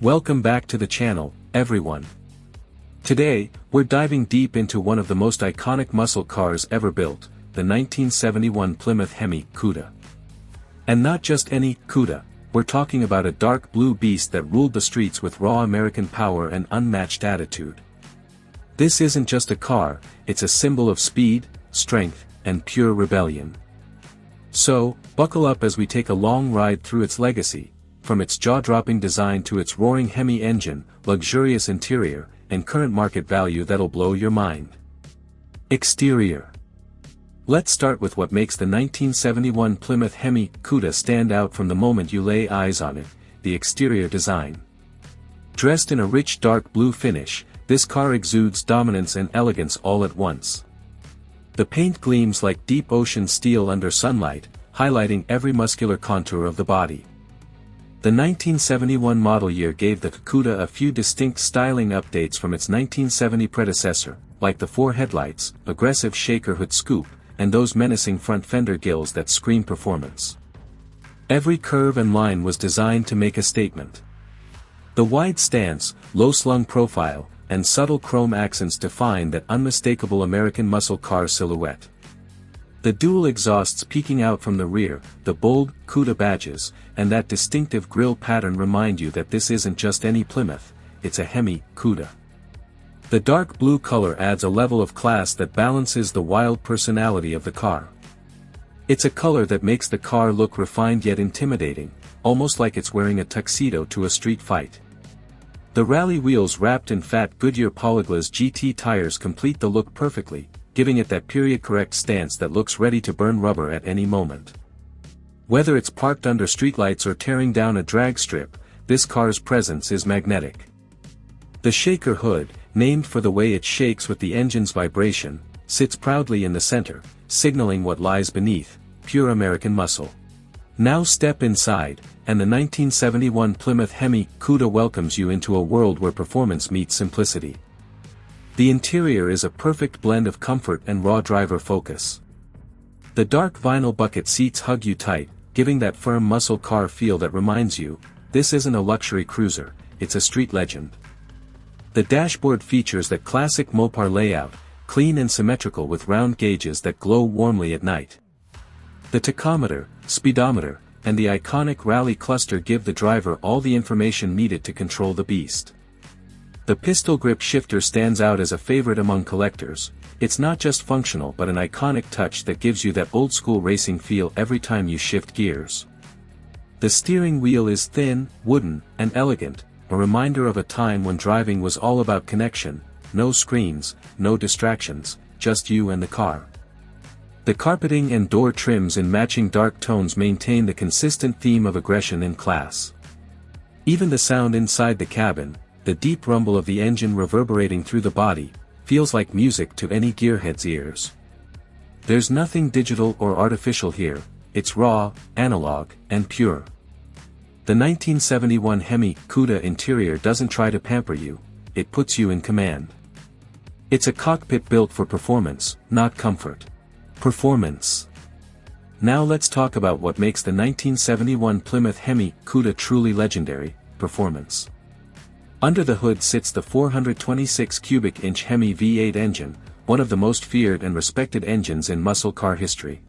Welcome back to the channel, everyone. Today, we're diving deep into one of the most iconic muscle cars ever built, the 1971 Plymouth Hemi Cuda. And not just any Cuda, we're talking about a dark blue beast that ruled the streets with raw American power and unmatched attitude. This isn't just a car, it's a symbol of speed, strength, and pure rebellion. So, buckle up as we take a long ride through its legacy, from its jaw-dropping design to its roaring Hemi engine, luxurious interior, and current market value that'll blow your mind. Exterior. Let's start with what makes the 1971 Plymouth Hemi Cuda stand out from the moment you lay eyes on it, the exterior design. Dressed in a rich dark blue finish, this car exudes dominance and elegance all at once. The paint gleams like deep ocean steel under sunlight, highlighting every muscular contour of the body. The 1971 model year gave the Cuda a few distinct styling updates from its 1970 predecessor, like the 4 headlights, aggressive shaker hood scoop, and those menacing front fender gills that scream performance. Every curve and line was designed to make a statement. The wide stance, low-slung profile, and subtle chrome accents define that unmistakable American muscle car silhouette. The dual exhausts peeking out from the rear, the bold Cuda badges, and that distinctive grille pattern remind you that this isn't just any Plymouth, it's a Hemi Cuda. The dark blue color adds a level of class that balances the wild personality of the car. It's a color that makes the car look refined yet intimidating, almost like it's wearing a tuxedo to a street fight. The rally wheels wrapped in fat Goodyear Polyglas GT tires complete the look perfectly, giving it that period-correct stance that looks ready to burn rubber at any moment. Whether it's parked under streetlights or tearing down a drag strip, this car's presence is magnetic. The shaker hood, named for the way it shakes with the engine's vibration, sits proudly in the center, signaling what lies beneath, pure American muscle. Now step inside, and the 1971 Plymouth Hemi Cuda welcomes you into a world where performance meets simplicity. The interior is a perfect blend of comfort and raw driver focus. The dark vinyl bucket seats hug you tight, giving that firm muscle car feel that reminds you, this isn't a luxury cruiser, it's a street legend. The dashboard features that classic Mopar layout, clean and symmetrical with round gauges that glow warmly at night. The tachometer, speedometer, and the iconic rally cluster give the driver all the information needed to control the beast. The pistol grip shifter stands out as a favorite among collectors. It's not just functional but an iconic touch that gives you that old-school racing feel every time you shift gears. The steering wheel is thin, wooden, and elegant, a reminder of a time when driving was all about connection, no screens, no distractions, just you and the car. The carpeting and door trims in matching dark tones maintain the consistent theme of aggression and class. Even the sound inside the cabin, the deep rumble of the engine reverberating through the body, feels like music to any gearhead's ears. There's nothing digital or artificial here, it's raw, analog, and pure. The 1971 Hemi Cuda interior doesn't try to pamper you, it puts you in command. It's a cockpit built for performance, not comfort. Performance. Now let's talk about what makes the 1971 Plymouth Hemi Cuda truly legendary, performance. Under the hood sits the 426 cubic inch Hemi V8 engine, one of the most feared and respected engines in muscle car history.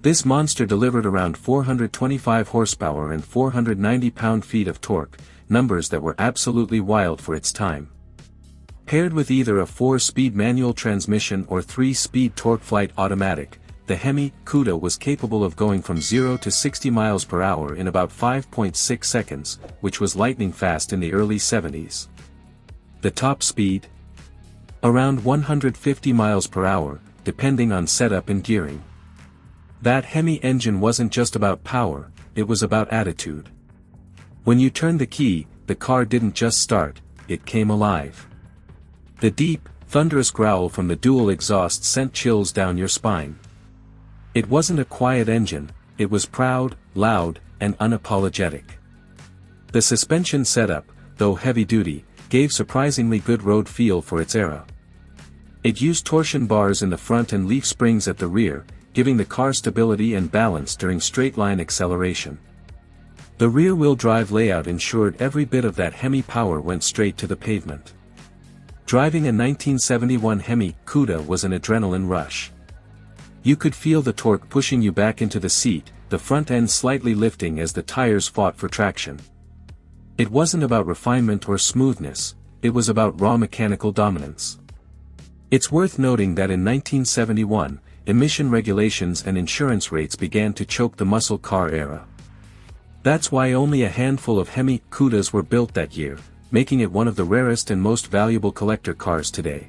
This monster delivered around 425 horsepower and 490 pound-feet of torque, numbers that were absolutely wild for its time. Paired with either a 4-speed manual transmission or 3-speed TorqueFlite automatic, the Hemi Cuda was capable of going from 0 to 60 miles per hour in about 5.6 seconds, which was lightning fast in the early 70s. The top speed? Around 150 miles per hour, depending on setup and gearing. That Hemi engine wasn't just about power, it was about attitude. When you turned the key, the car didn't just start, it came alive. The deep, thunderous growl from the dual exhaust sent chills down your spine. It wasn't a quiet engine, it was proud, loud, and unapologetic. The suspension setup, though heavy-duty, gave surprisingly good road feel for its era. It used torsion bars in the front and leaf springs at the rear, giving the car stability and balance during straight-line acceleration. The rear-wheel drive layout ensured every bit of that Hemi power went straight to the pavement. Driving a 1971 Hemi Cuda was an adrenaline rush. You could feel the torque pushing you back into the seat, the front end slightly lifting as the tires fought for traction. It wasn't about refinement or smoothness, it was about raw mechanical dominance. It's worth noting that in 1971, emission regulations and insurance rates began to choke the muscle car era. That's why only a handful of Hemi Cudas were built that year, making it one of the rarest and most valuable collector cars today.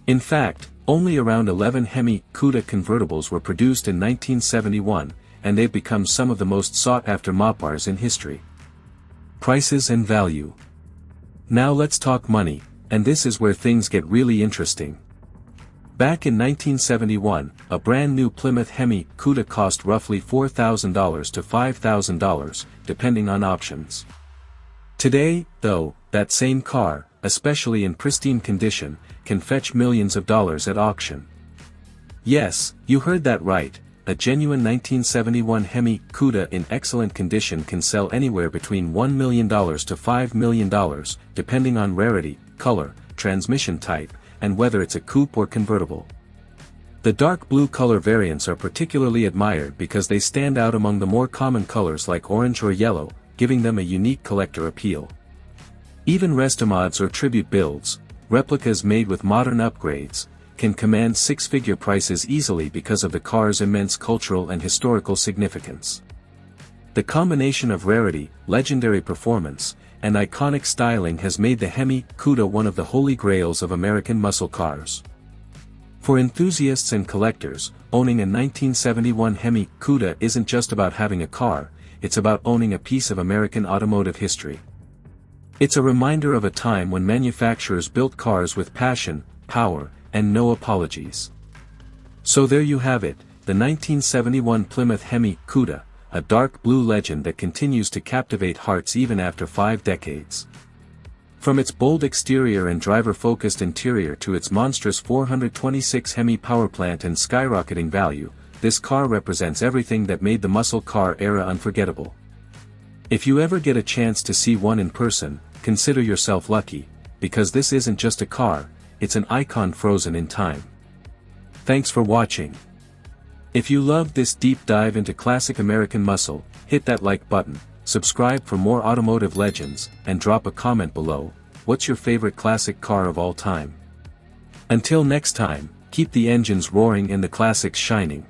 In fact, only around 11 Hemi Cuda convertibles were produced in 1971, and they've become some of the most sought-after mopars in history. Prices and value. Now let's talk money, and this is where things get really interesting. Back in 1971, a brand new Plymouth Hemi Cuda cost roughly $4,000 to $5,000, depending on options. Today, though, that same car, especially in pristine condition, can fetch millions of dollars at auction. Yes, you heard that right, a genuine 1971 Hemi Cuda in excellent condition can sell anywhere between $1 million to $5 million, depending on rarity, color, transmission type, and whether it's a coupe or convertible. The dark blue color variants are particularly admired because they stand out among the more common colors like orange or yellow, giving them a unique collector appeal. Even restomods or tribute builds, replicas made with modern upgrades, can command six-figure prices easily because of the car's immense cultural and historical significance. The combination of rarity, legendary performance, and iconic styling has made the Hemi Cuda one of the holy grails of American muscle cars. For enthusiasts and collectors, owning a 1971 Hemi Cuda isn't just about having a car, it's about owning a piece of American automotive history. It's a reminder of a time when manufacturers built cars with passion, power, and no apologies. So there you have it, the 1971 Plymouth Hemi Cuda, a dark blue legend that continues to captivate hearts even after 5 decades. From its bold exterior and driver-focused interior to its monstrous 426 Hemi powerplant and skyrocketing value, this car represents everything that made the muscle car era unforgettable. If you ever get a chance to see one in person, consider yourself lucky, because this isn't just a car, it's an icon frozen in time. Thanks for watching. If you loved this deep dive into classic American muscle, hit that like button, subscribe for more automotive legends, and drop a comment below. What's your favorite classic car of all time? Until next time, keep the engines roaring and the classics shining.